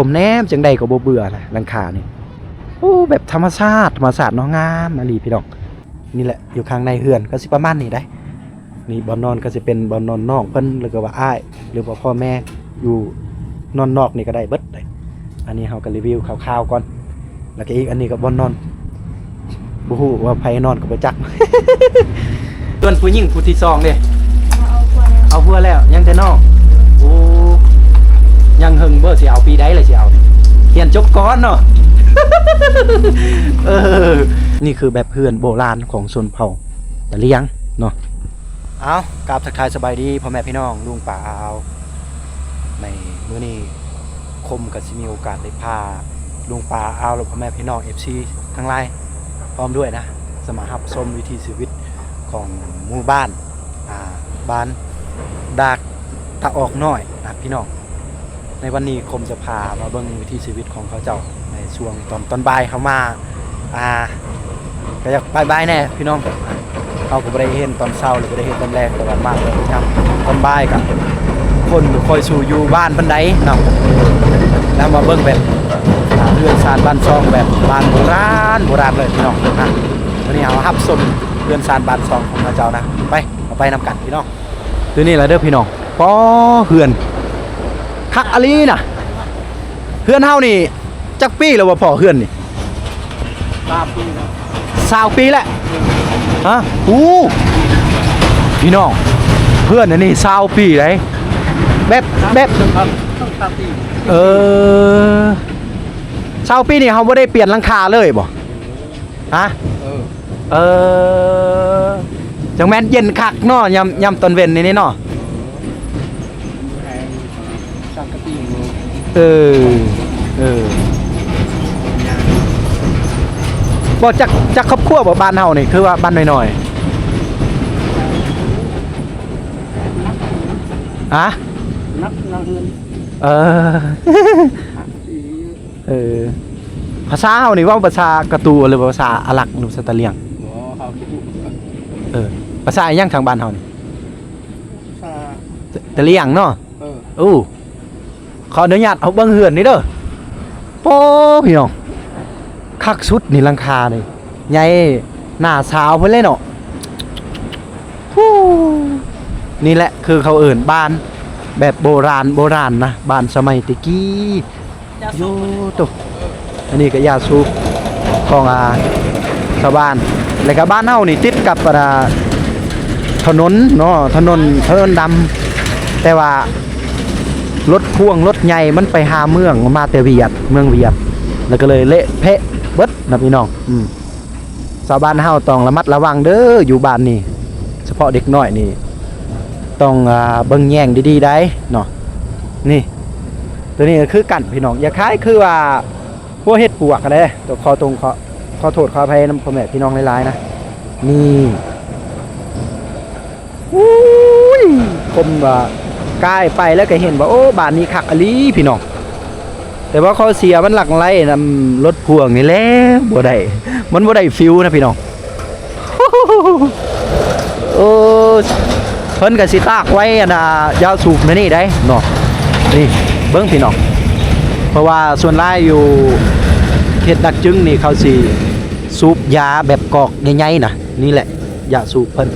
คมแนมจังใดก็บ่เบื่อนะหลังคานี่โอ้แบบธรรมชาติเนาะงามมาลีพี่น้องนี่แหละอยู่ข้างในเฮือนก็สิประมาณนี้ได้นี่บ่อนนอนก็สิเป็นบ่อนนอนนอกเพิ่นหรือก็ว่าอ้ายหรือว่าพ่อแม่อยู่นอนนอกนี่ก็ได้เบิดได้อันนี้เฮาก็รีวิวคร่าวๆก่อนแล้วก็อีกอันนี้ก็บ่อนนอนบ่ฮู้ว่าไผนอนก็บ่จัก ส่วนผู้หญิงผู้ที่2เด้เอาผัวแล้วยังแต่นอกโอ้ยังหึงเบ่สิเอาปีใดล่ะสิเอาเรียนจบก่อนเนาะ นี่คือแบบเพื่อนโบราณของชนเผ่าตะเลียงเนาะเอากราบทักทายสบายดีพ่อแม่พี่น้องลุงป่าเอาในมื้อนี้คมกับสิมีโอกาสได้พาลุงป่าเอาและพ่อแม่พี่น้อง FC ทั้งหลายพร้อมด้วยนะสมารับชมวิถีชีวิตของหมู่บ้านบ้านดากตะออกน้อยนะพี่น้องในวันนี้คมจะพามาเบิ่งวิถีชีวิตของเขาเจ้าในช่วงตอนบ่ายเขามาก็อยากบ่ายแน่พี่น้องเขาก็บ่ได้เห็นตอนเช้าหรือบ่ได้เห็นตอนแรกแต่ว่ามากเลยครับตอนบ่ายกับคนคอยสู่อยู่บ้านปานใดเนาะแล้วมาเบิ่งแบบเรือนซานบ้านซองแบบบ้านโบราณเลยพี่น้องนะวันนี้เอารับชมเรือนซานบ้านซองของเขาเจ้านะไปนำกันพี่น้องตัวนี้แหละเด้อพี่น้องป้อเฮือนคักอลีน่ะเฮือนเฮานี่จักปีแล้วว่าพอเฮือนนี่3 ปีแล้ว20 ปีแล้วฮะพี่น้องเพื่อนอันนี้20 ปีเลยแบบ20 ปี20 ปีนี่เขาไม่ได้เปลี่ยนหลังคาเลยบ่ฮะจังแม่นเย็นคักเนาะยำตอนเว้นนี่เนาะบอกจากครอบครัวบอกบ้านเฮานี่คือว่าบ้านน้อยๆฮะนักเฮือนภาษาเฮานี่ว่าภาษากระตูหรือภาษาอาหรักหรือภาษาตะเลียงภาษาอีหยังทางบ้านเฮานี่ตะเลียงเนาะขออนุญาตเอาเบิ่งเฮือนนี่เด้อโป้พี่น้องคักสุดนี่หลังคานี่ใหญ่หน้าสาวเพิ่นเลยเนาะนี่แหละคือเขาเอิ้นบ้านแบบโบราณนะบ้านสมัยตะกี้โยตุอันนี้ก็ยาสูบของชาวบ้านแล้วก็บ้านเฮานี่ติดกับถนนเนาะถนนดำแต่ว่ารถพ่วงรถใหญ่มันไปหาเมืองมาแต่เมืองเวียดแล้วก็เลยเละเพะเบิดนะพี่น้องชาวบ้านเฮาต้องระมัดระวังเด้ออยู่บ้านนี่เฉพาะเด็กน้อยนี่ต้องเบิ่งแย่งดีๆได้เนาะนี่ตัวนี้ก็คือกันพี่น้องอย่าคล้ายคือว่าพวกเฮ็ดปวกกันเด้ตัวขอโทษขออภัยนำพ่อแม่พี่น้องหลายๆนะนี่ผมว่าใกล้ไปแล้วก็เห็นว่าโอ้บ้านนี้คักอลีพี่น้องแต่ว่าเขาเสียมันหลักไรนำรถพ่วงนี่แหละบ่ได้มันบ่ได้ฟิวนะพี่น้องเพิ่นก็สิตากไว้ยาวสูบมานี่ได้เนาะนี่เบิ่งพี่น้องเพราะว่าส่วนหลายอยู่เขตดักจึงนี่เขาสิสูบยาแบบกอกใหญ่ๆนะนี่แหละยาสูบเพิ่น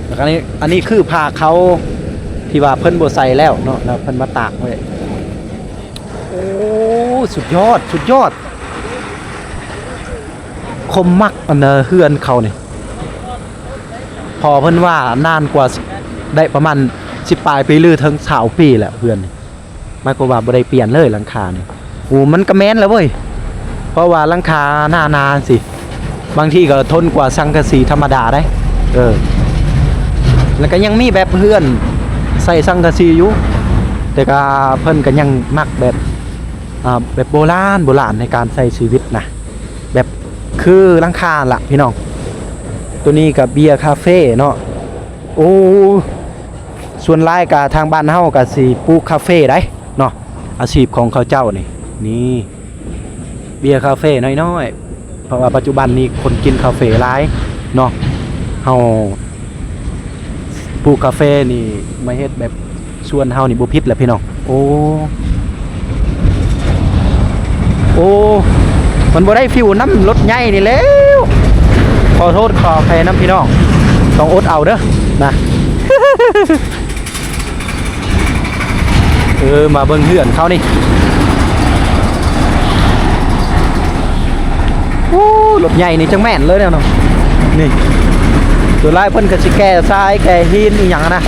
แล้วก็อันนี้คือผ้าเขาที่ว่าเพิ่นบ่ใส่แล้วเนาะแล้วเพิ่นมาตากไว้โอ้สุดยอดคมมักเฮือนเขานี่พอเพิ่นว่านานกว่าได้ประมาณ10 ปลายปีหรือถึง20 ปีแหละเฮือนนี่หมายความว่าบ่ได้เปลี่ยนเลยหลังคานี่โอ้มันก็แม่นแล้วเว้ยเพราะว่าหลังคาหน้านานสิบางทีก็ทนกว่าสังกะสีธรรมดาได้แล้วก็ยังมีแบบเฮือนใส่สังกะสีอยู่แต่ก็เพิ่นก็ยังมักแบบโบราณในการใช้ชีวิตนะแบบคือหลังคาล่ะพี่น้องตัวนี้กับเบียร์คาเฟ่เนาะโอ้ส่วนหลายกับทางบ้านเฮาก็สิปลูกคาเฟ่ได้เนาะอาชีพของเขาเจ้านี่เบียร์คาเฟ่น้อยๆเพราะว่าปัจจุบันนี้คนกินคาเฟ่หลายเนาะเฮาปลูกคาเฟ่นี่มาเฮ็ดแบบชวนเฮานี่บ่ผิดแหละพี่น้องโอ้ อ้มันบ่ได้ฟิวน้ำรถใหญ่นี่แล้วขอโทษขออภัยน้ำพี่น้องต้องอดเอาเด้อนะ มาเบิ่งเหือนเขานี่โอ้รถใหญ่นี่จังแม่นเลยเนี่ยเนาะนี่ตัวไล่เพิ่นก็สิแก่ทรายแก่หินอีหยังนะ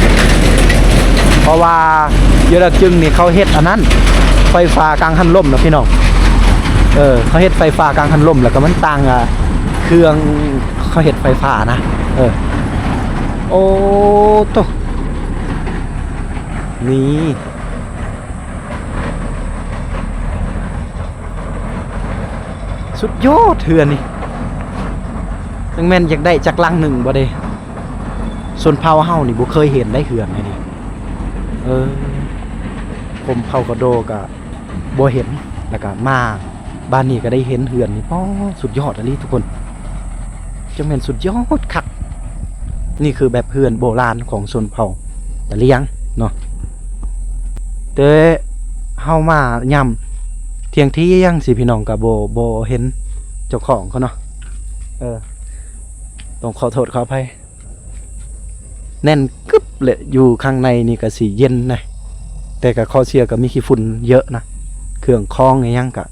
เพราะว่าเยอะจึงนี่เขาเฮ็ดอันนั้นไฟฟ้ากลางหันลมนะพี่น้องเขาเฮ็ดไฟฟ้ากลางหันลมแล้วก็มันต่างเครื่องเขาเฮ็ดไฟฟ้านะโอ้โตนี่สุดยอดเถื่อนนี่จังแม่นอยากได้จักลังหนึ่งบ่เด้ส่วนเผาเฮานี่บ่เคยเห็นได้เหือนไงนี่ผมเผากระโดกะบ่เห็นแล้วก็มาบ้านนี้ก็ได้เห็นเหือนนี่ป้อสุดยอดอันนี้ทุกคนจังแม่นสุดยอดคักนี่คือแบบเหือนโบราณของชนเผ่าตะเลียงเนาะแต่เฮามายำเที่ยงที่ยังสิพี่น้องกับโบเห็นเจ้าของเขาเนาะต้องขอโทษขออภัยแน่นกึบเลยอยู่ข้างในนี่ก็สีเย็นนะแต่กับข้อเสียก็มีขี้ฝุ่นเยอะนะเครื่องคล้องไงยังกะ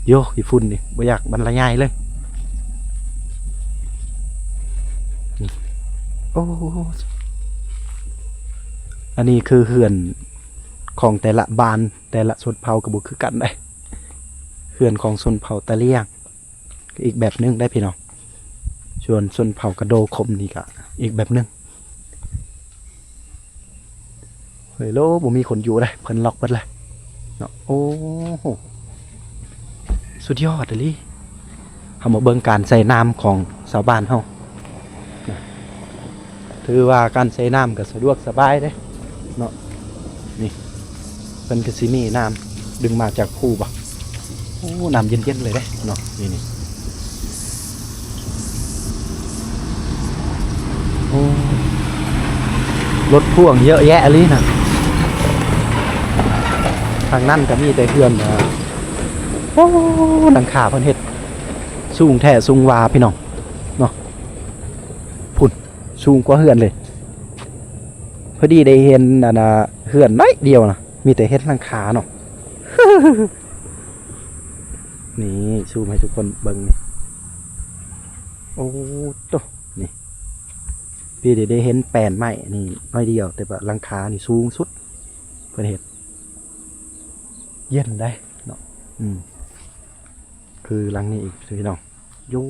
โยขี้ฝุ่นนี่บ่อยากบรรยายเลยโอ้อันนี้คือเหือนของแต่ละบ้านแต่ละชนเผ่ากับบุคือกันได้เหือนของชนเผ่าตะเลียงอีกแบบนึงได้พี่น้องส่วนชนเผ่ากระโดคมนี่ก็อีกแบบนึงเฮ้ยโลบ่มีคนอยู่เลยเพิ่นล็อกเบิดเลยเนาะโอ้โหสุดยอดเลยเฮามาเบิ่งการใส่น้ำของชาวบ้านเฮาถือว่าการใส่น้ำก็สะดวกสบายเด้เนาะนี่เพิ่นก็สิมีน้ำดึงมาจากคูบ่โอ้น้ำเย็นๆเลยเด้เนาะนี่โอ้รถพ่วงเยอะแยะเลยนะทางนั่นก็มีแต่เพื่อนโอ้หลังคาเพิ่นเฮ็ดสูงแท้สูงวาพี่น้องเนาะพุ่นสูงกว่าเฮือนเลยพอดีได้เห็นเฮือนน้อยเดียวนะมีแต่เฮ็ดหลังคาเนาะ นี่ซูมให้ทุกคนเบิ่งนี่โอ้โตนี่พี่ได้เห็นแปลนไม้นี่น้อยเดียวแต่ว่าหลังคานี่สูงสุดเพิ่นเฮ็ดเย็นได้เนาะคือหลังนี้อีกพี่น้องยู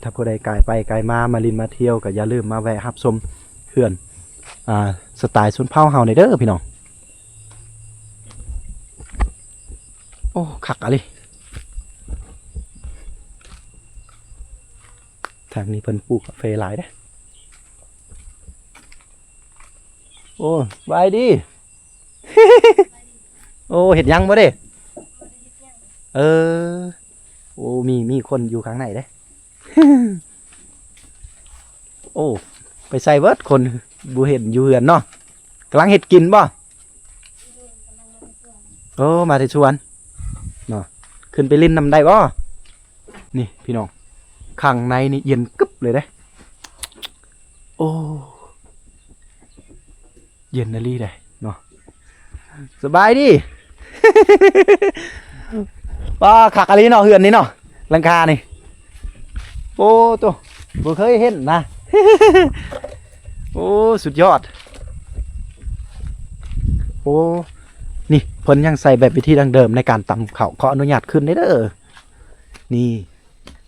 ถ้าผู้ใดไกลไปไกลมาลินมาเที่ยวก็อย่าลืมมาแวะรับชมเขื่อนสไตล์ชนเผ่าเฮาในเด้อพี่น้องโอ้คักอะไรทางนี้เพิ่นปลูกกาแฟหลายเด้โอ้บายดี โอ้เห็ดยังบ่เด้โอ้มีคนอยู่ข้างในเด้ โอ้ไปใส่เบิดคนบูเห็นอยู่เหือนเนาะกำลังเห็ดกินบ่โอ้มาที่สวนเนาะขึ้นไปลิ้นนำได้บ่นี่พี่น้องข้างในนี่เย็นกึบเลยเด้โอ้เย็นนะลี่ได้เนาะสบายดิ ป้าขักอะไรเนาะเหือนนี่เนาะหลังคานี่โอ้ตัวบ่เคยเห็นนะ โอ้สุดยอดโอ้นี่เพิ่นยังใส่แบบวิธีดั้งเดิมในการตำข้าวขออนุญาตขึ้นได้เด้อนี่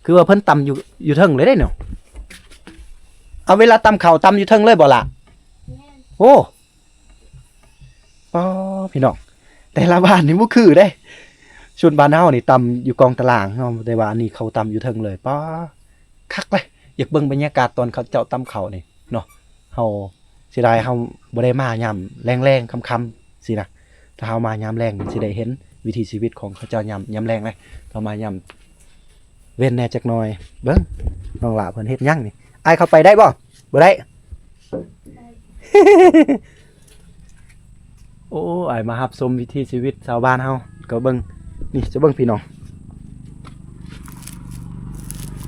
คือว่าเพิ่นตำอยู่เทิงเลยได้เนาะเอาเวลาตำข้าวตำอยู่เทิงเลยบ่ล่ะโอ้ป้าพี่น้องแต่ละบ้านนี่บ่คือได้ชุดบ้านเฮานี่ตำอยู่กองตารางเนาะแต่ว่าอันนี้เขาตำอยู่เทิงเลยป้าคักเลยอยากเบิ่งบรรยากาศตอนเขาเจ้าตำข้าวนี่เนาะเฮาเสียดายเฮาบ่ได้มายามแรงๆค่ำๆสินะถ้าเฮามายามแรงสิได้เห็นวิถีชีวิตของเขาเจ้ายามแรงเลยเรามายามเว้นแน่จักหน่อยเบิ่งน้องหลาเพิ่นเฮ็ดหยังนี่อ้ายเข้าไปได้บ่ได้ โ โอ้ไอ้มารับชมวิถีชีวิตชาวบ้านเฮาก็เบิ่งนี่จะเบิ่งพี่น้อง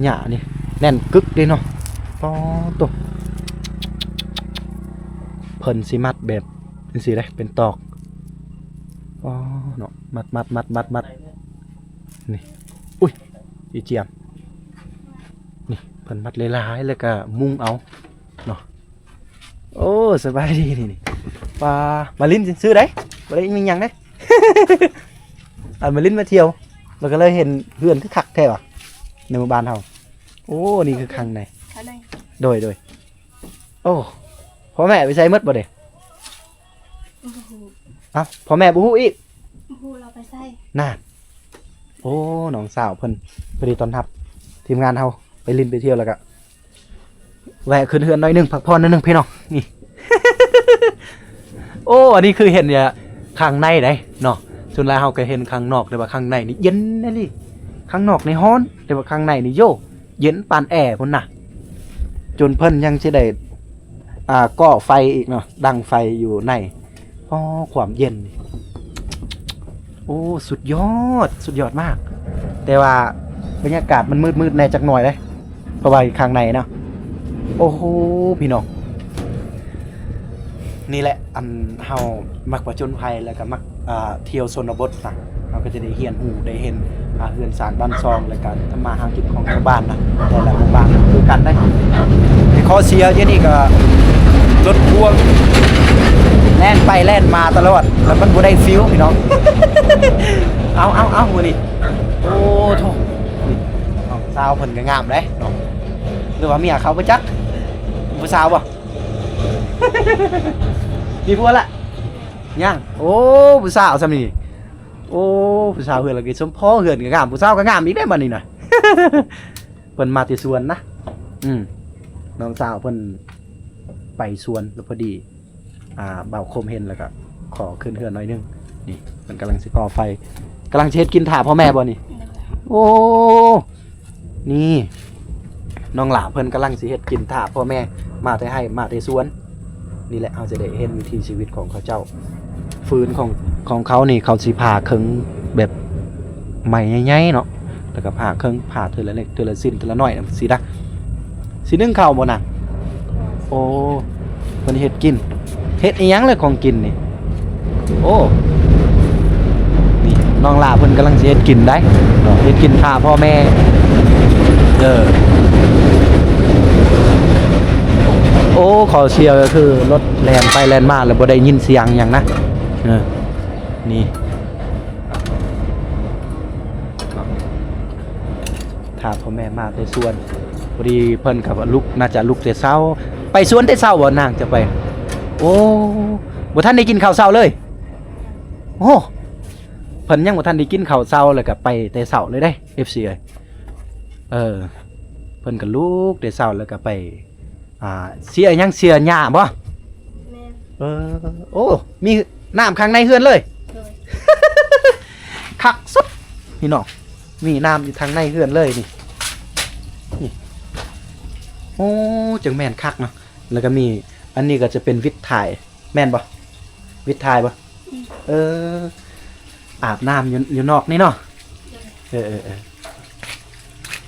หญ้านี่แน่นกึกเด้เนาะอ๋อโตเพิ่นสิมัดแบบจังซี่เด้เป็นตอกอ๋อเนาะมัดนี่อุ้ยอีเจียมนี่เพิ่นมัดหลายๆแล้วก็มุงเอาเนาะโอ้สบายดีนี่ปลามาลิ้นซื้อได้บ่ได้มีหยังเด้ มาลิ้นมาเที่ยวแล้วก็เลยเห็นเพื่อนคือคักแท้ว่ะในหมู่บ้านเฮาโอ้นี่คือข้างในโดยโอ้พ่อแม่ไปใส่หมดบ่เด้เอ้าพ่อแม่บ่ฮู้อีกเราไปใส่ น่าโอ้น้องสาวเพิ่นพอดีตอนรับทีมงานเฮาไปลิ้นไปเที่ยวแล้วก็แวะขึ้นเฮือนหน่อยนึงพักผ่อนหน่อยนึงพี่น้องนี่ โอ้อันนี้คือเห็นเนี่ยข้างในได้เนาะส่วนหลายเฮาก็เห็นข้างนอกแต่ว่าข้างในนี่เย็นนะนี่ข้างนอกนี่ร้อนแต่ว่าข้างในนี่โยเย็นปานแอร์พุ่นน่ะจนเพิ่นยังสิได้ก่อไฟอีกเนาะดังไฟอยู่ในอ๋อความเย็นนี่โอ้สุดยอดมากแต่ว่าบรรยากาศมันมืดๆในจักหน่อยเลยเพราะว่าข้างในเนาะโอ้โหพี่น้องนี่แหละอันเฮามักผจญภัยแล้วก็มักเที่ยวชนบทนะเราก็จะได้เรียนรู้ได้เห็นเรือนสานบ้านซองและการทำมาหากินของชาวบ้านนะแต่ละหมู่บ้านคือกันได้ในข้อเสียเยอะนี่ก็รถพ่วงแล่นไปแล่นมาตลอดแล้วมันบ่ได้ฟิลพี่น้อง เอามื้อนี้โอ้โธ่นี่น้องสาวเพิ่นก็งามเด้เนาะหรือว่าเมียเขาบ่จักผู้สาวบ่ มีผัวละยังโอ้ผู้สาวซำนี่โอ้ผู้สาวเฮือนละกิสมพอเฮือนก็งามผู้สาวก็งามอีกได้บัดนี้น่ะ เพิ่นมาที่สวนนะน้องสาวเพิ่นไปสวนแล้วพอดีบ่าวคมเห็นแล้วก็ขอขึ้นเฮือนหน่อยนึงนี่มันกำลังสิก่อไฟกำลังเฮ็ดกินถ่าพ่อแม่บ่นี่โอ้นี่น้องหลาเพิ่นกำลังสิเฮ็ดกินถ่าพ่อแม่มาแต่ให้มาแต่สวนนี่แหละเราจะได้เห็นวิถีชีวิตของเขาเจ้าฟืนของเขานี่เขาสิผ่าเครื่องแบบใหม่ใหญ่ๆเนาะแล้วก็ผ่าเครื่องผ่าเทื่อละเล็กเทื่อละสิ้นเทื่อละน้อยสินะสินึ่งข้าวบ่น่ะโอ้เพิ่นเฮ็ดกินเฮ็ดอีหยังเลยของกินนี่โอ้นี่น้องลาเพิ่นกำลังสิเฮ็ดกินได้เนาะเฮ็ดกินท่าพ่อแม่โอ้ขอเชียร์ก็คือรถแล่นไปแล่นมาแล้วบ่ได้ยินเสียงหยังนะนี่ถ้าพ่อแม่มาแต่สวนพอดีเพิ่นกับลุกน่าจะลุกแต่เช้าไปสวนแต่เช้าบ่นางจะไปโอ้บ่ทันได้กินข้าวเช้าเลยโอ้เพิ่นยังบ่ทันได้กินข้าวเช้าแล้วก็ไปแต่เช้าเลยได้ FC เพิ่นก็ลุกแต่เช้าแล้วก็ไปเสียหยังเสียหญ้าบ่โอ้มีน้ำข้างในเฮือนเลย คักสุดพี่น้องมีน้ำอยู่ทางในเฮือนเลยนี่โอ้จังแม่นคักเนาะแล้วก็มีอันนี้ก็จะเป็นวิทย์ถ่ายแม่นบ่วิทย์ถ่ายบ่อาบน้ำอยู่นอกนี่เนาะ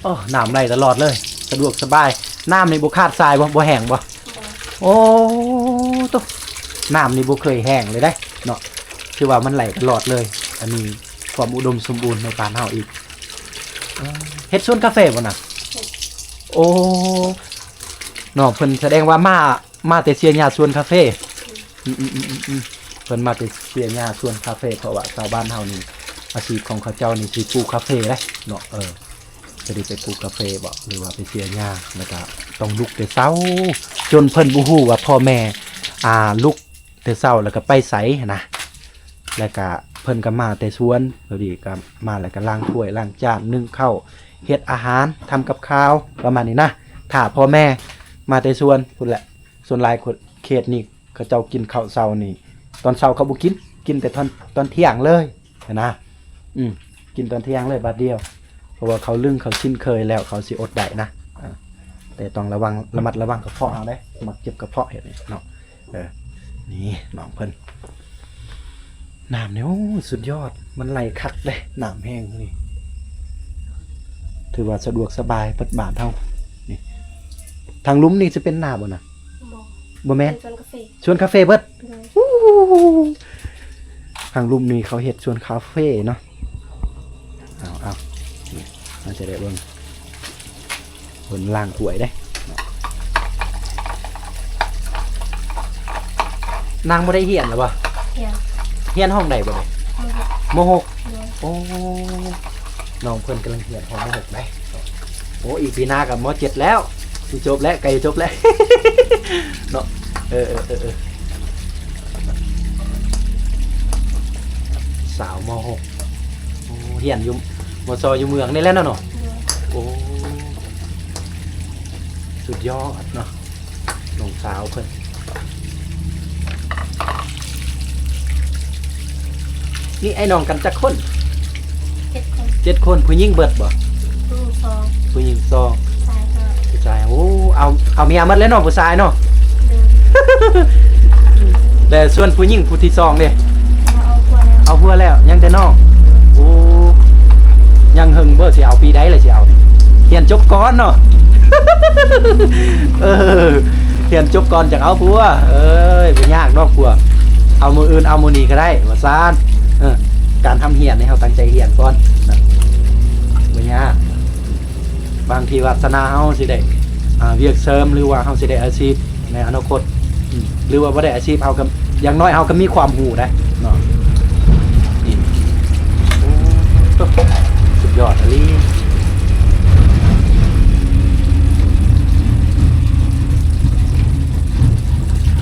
โอ้น้ำไหลตลอดเลยสะดวกสบายน้ำนี่บ่ขาดทรายบ่แห้งบ่โอ้ตุ๊น้ำนี่บ่เคยแห้งเลยได้เนาะคือว่ามันไหลตลอดเลยอันนี้ความอุดมสมบูรณ์ในบ้านเฮาอีกเฮ็ดสวนกาแฟบ่น่ะโอ้เนาะเพิ่นแสดงว่ามาแต่เสียหญ้าสวนคาเฟ่เพิ่นมาแต่เสียหญ้าสวนคาเฟ่เพราะว่าชาวบ้านเฮานี่อาชีพของเขาเจ้านี่สิปลูกคาเฟ่เด้เนาะจะได้ไปปลูกกาแฟบ่หรือว่าไปเสียหญ้าแล้วก็ต้องลุกแต่เช้าจนเพิ่นบ่ฮู้ว่าพ่อแม่ลุกแต่เช้าแล้วก็ไปไสนะแล้วก็เพิ่นก็มาแต่สวนพอดีก็มาแล้วก็ล้างถ้วยล้างจานนึ่งข้าวเฮ็ดอาหารทำกับข้าวประมาณนี้นะถ้าพ่อแม่มาแต่สวนพุ่นแหละส่วนหลายคนเขตนี่เขาเจ้ากินข้าวเช้านี่ตอนเช้าเขาบ่กินแต่ตอนเที่ยงเลยนะกินตอนเที่ยงเลยบัดเดียวเพราะว่าเขาเขาชินเคยแล้วเขาสิอดได้นะแต่ต้องระมัดระวังกระเพาะเอาได้มักเจ็บกระเพาะเห็นเนาะนี่น้องเพิ่น น้ำเนี่ยโอ้สุดยอดมันไหลคักเลยน้ำแห้งนี่ถือว่าสะดวกสบายเปิดบาทเท่านี่ทางลุ่มนี่จะเป็นน้ำบ่น่ะบ่แม่นชวนคาเฟ่เบิดทางลุ่มนี่เขาเฮ็ดชวนคาเฟ่เนาะเอานี่มันจะได้เบิ่งเบิ่งล้างถ้วยได้นางบ่ได้เฮียนหรอบ่เฮียนห้องใดบ่ได้ม.6โอ้น้องเพิ่นกำลังเฮียนห้องม.6ได้โอ้อีกปีหน้ากับม.7แล้วสิจบแล้วใกล้จบแล้วเนาะสาวม.6โอ้เฮียนอยู่ม.ซอยู่เมืองนี่แหละเนาะโอ้สุดยอดเนาะน้องสาวเพิ่นนี่ไอ้น้องกันจักคน7 คนผู้หญิงเบิดบ่ผู้หญิง2ผู้ชายโอ้เอาเมียหมดแล้วเนาะผู้ชายเนาะแต่ส่วนผู้หญิงผู้ที่2เด้เอาผัวแล้วยังแต่น้องโอ้ยังหึงบ่สิเอาปีใดล่ะสิเอาเรียนจบก่อนเนาะเรียนจบก่อนจังเอาผัวบ่ยากดอกผัวเอามืออื่นเอามือนี้ก็ได้ว่าซ่านการทำเหียนให้เราตั้งใจเหียนก่อนนะบ่ยากบางทีวาสนาเฮาสิได้เวียกเสริมหรือว่าเฮาสิได้อาชีพในอนาคตหรือว่าบ่ได้อาชีพเฮาก็อย่างน้อยเฮาก็มีความรู้ได้เนาะนี่โอ้สุดยอดเลย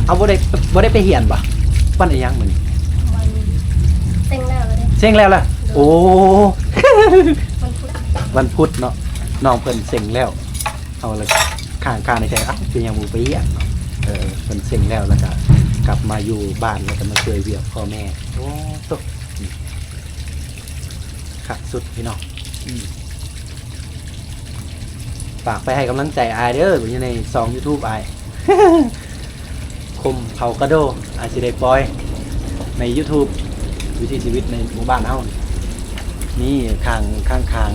เอาบ่ได้ไปเหียนบ่วันอีหยังมื้อนี้เซ็งแล้วล่ะโอ้วันพุธเนาะน้องเพิ่นเซ็งแล้วเอาเลยข้างในใจเป็นยังบ่ไปเฮียนเนาะเพิ่นเซ็งแล้วก็กลับมาอยู่บ้านแล้วก็มาช่วยเวียกพ่อแม่โอ้ตกคักสุดพี่น้องฝากไปให้กำลังใจอายเด้ออยู่ใน2 YouTube อายคมเผากระโดอาจสิได้ปล่อยใน YouTube วิถีชีวิตในหมู่บ้านเฮานี่ข้าง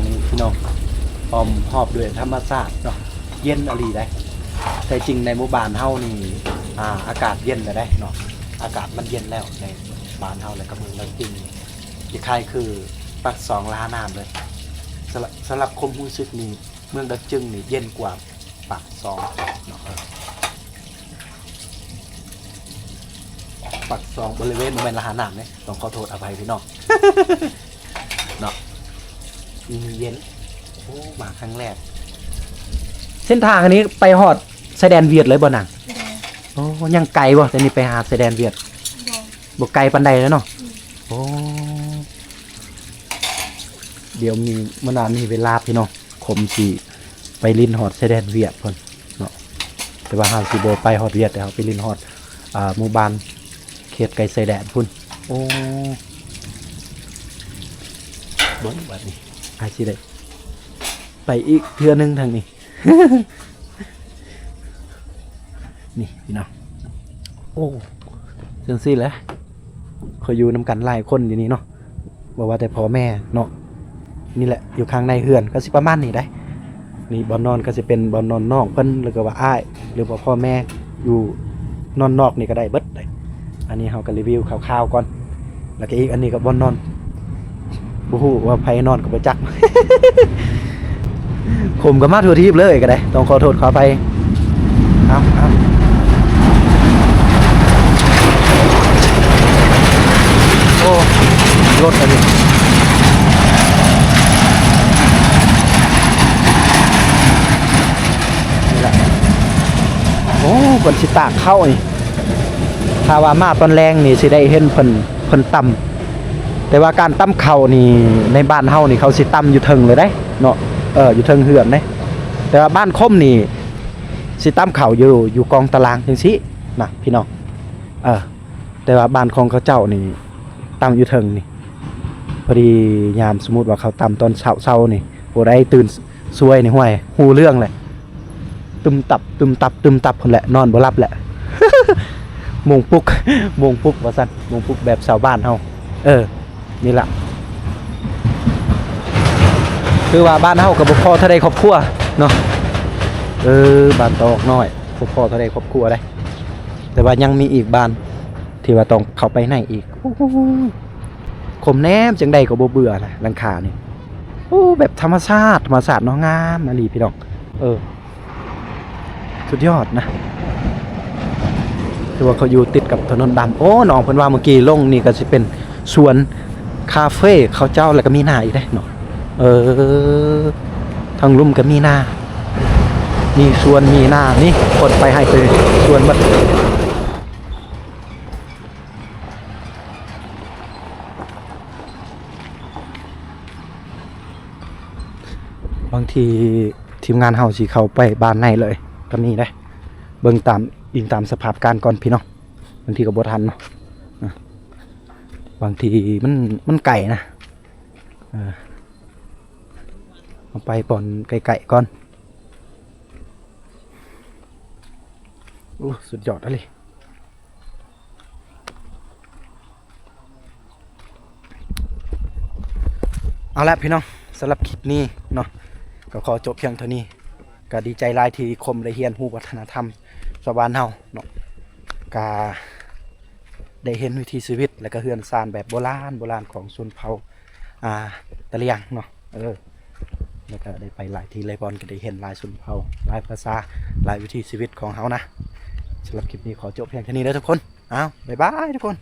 นี่พี่น้องอ้อมหอบด้วยธรรมชาติเนาะเย็นอลีได้แต่จริงในหมู่บ้านเฮานี่อากาศเย็นแล้วได้เนาะอากาศมันเย็นแล้วในบ้านเฮาแล้วก็เมืองดักจึงที่คล้ายคือปาก2ล้าน้ำเลยสำหรับความรู้สึกนี่เมืองดักจึงนี่เย็นกว่าปาก2เนาะปัก2บริเวณมันเป็นละหาน้ำเนี่ยต้องขอโทษอภัยพี่น้องเนาะเย็นโอ้มาครั้งแรกเส้นทางอันนี้ไปฮอดชายแดนเวียดเลยบ่หนังโอ้ยังไกลบ่แต่นี่ไปหาชายแดนเวียดบ่ไกลปานใดแล้วเนาะโอ้เดี๋ยวมีเมื่อนานมีเวลาพี่น้องขมสิไปลินฮอดชายแดนเวียดเพิ่นเนาะแต่ว่าเฮาสิบ่ไปฮอดเวียดแต่เฮาไปลินฮอดหมู่บ้านเขตไกลชายแดนพุ่นโอ้เบิ่งบัดนี้อาสิได้ไปอีกเทื่อนึงทางนี้ นี่พี่น้องโอ้จังซี่แหละขอยอยู่นำกันหลายคนอยู่นี่เนาะบ่ว่าแต่พ่อแม่เนาะนี่แหละอยู่ข้างในเฮือนก็สิประมาณนี้ได้นี่บ่นอนก็สิเป็นบ่นอนนอกเพิ่นหรือก็ว่าอ้ายหรือว่าพ่อแม่อยู่นอนนอกนี่ก็ได้เบิดได้อันนี้เฮาก็รีวิวคร่าวๆก่อนแล้วก็อีกอันนี้ก็บ่นอนบ่ฮู้ว่าไผนอนก็บ่จัก ผมก็มาทั่วทีปเลยก็ได้ต้องขอโทษขออภัยเอาโอ้รถอันนี้นี่แหละโอ้เพิ่นสิตากเข้านี่ถ้าว่ามาตอนแรงนี่สิได้เห็นเพิ่นต่ำแต่ว่าการต่ำเข้านี่ในบ้านเฮานี่เขาสิต่ำอยู่เทิงเลยได้เนาะอยู่เทิงเหือนเด้แต่ว่าบ้านคมนี่สิต่ำเข้าอยู่กองตารางจังซี่นะพี่น้องแต่ว่าบ้านของเขาเจ้านี่ต่ำอยู่เทิงนี่พอดียามสมมุติว่าเขาต่ำตอนเช้านี่บ่ได้ตื่นซวยนี่ห้วยฮู้เรื่องเลยตึมตับพุ่นแหละนอนบ่หลับแหละ มงปุกว่าซั่นมงปุกแบบชาวบ้านเฮา นี่ล่ะคือว่าบ้านเฮาก็บ่พอเท่าใดครอบครัวเนาะบ้านตอกน้อยบ่พอเท่าใดครอบครัวได้แต่ว่ายังมีอีกบ้านที่ว่าต้องเข้าไปในอีกโอ้โหคมแนมจังใดก็บ่เบื่อนะหลังคานี่โอ้แบบธรรมชาติเนาะงามอีหลีพี่น้องสุดยอดนะคือว่าเขาอยู่ติดกับถนนดำโอ้น้องเพิ่นว่าเมื่อกี้ลงนี่ก็สิเป็นสวนคาเฟ่เขาเจ้าแล้วก็มีหน้าอีกได้เนาะทางลุ่มก็มีหน้ามีสวนมีหน้านี่คนไปให้ไปสวนบัดบางทีทีมงานเฮาสิเข้าไปบ้านในเลยก็มีได้เบิ่งตามอิงตามสภาพการก่อนพี่น้องบางทีก็บ่ทันเนาะบางทีมันไก่นะเอาไปป่อนไก่ก่อนโอ้สุดยอดเลยเอาละพี่น้องสำหรับคลิปนี้เนาะก็ขอจบเพียงเท่านี้ก็ดีใจหลายที่คมได้เรียนรู้วัฒนธรรมชาวบ้านเฮาเนาะก็ได้เห็นวิถีชีวิตและก็เฮือนซานแบบโบราณของชนเผ่าตะเลียงเนาะแล้วก็ได้ไปหลายที่หลายบอนก็ได้เห็นหลายชนเผ่าหลายภาษาหลายวิถีชีวิตของเฮานะสำหรับคลิปนี้ขอจบเพียงเท่านี้แล้วทุกคนบ๊ายบายทุกคน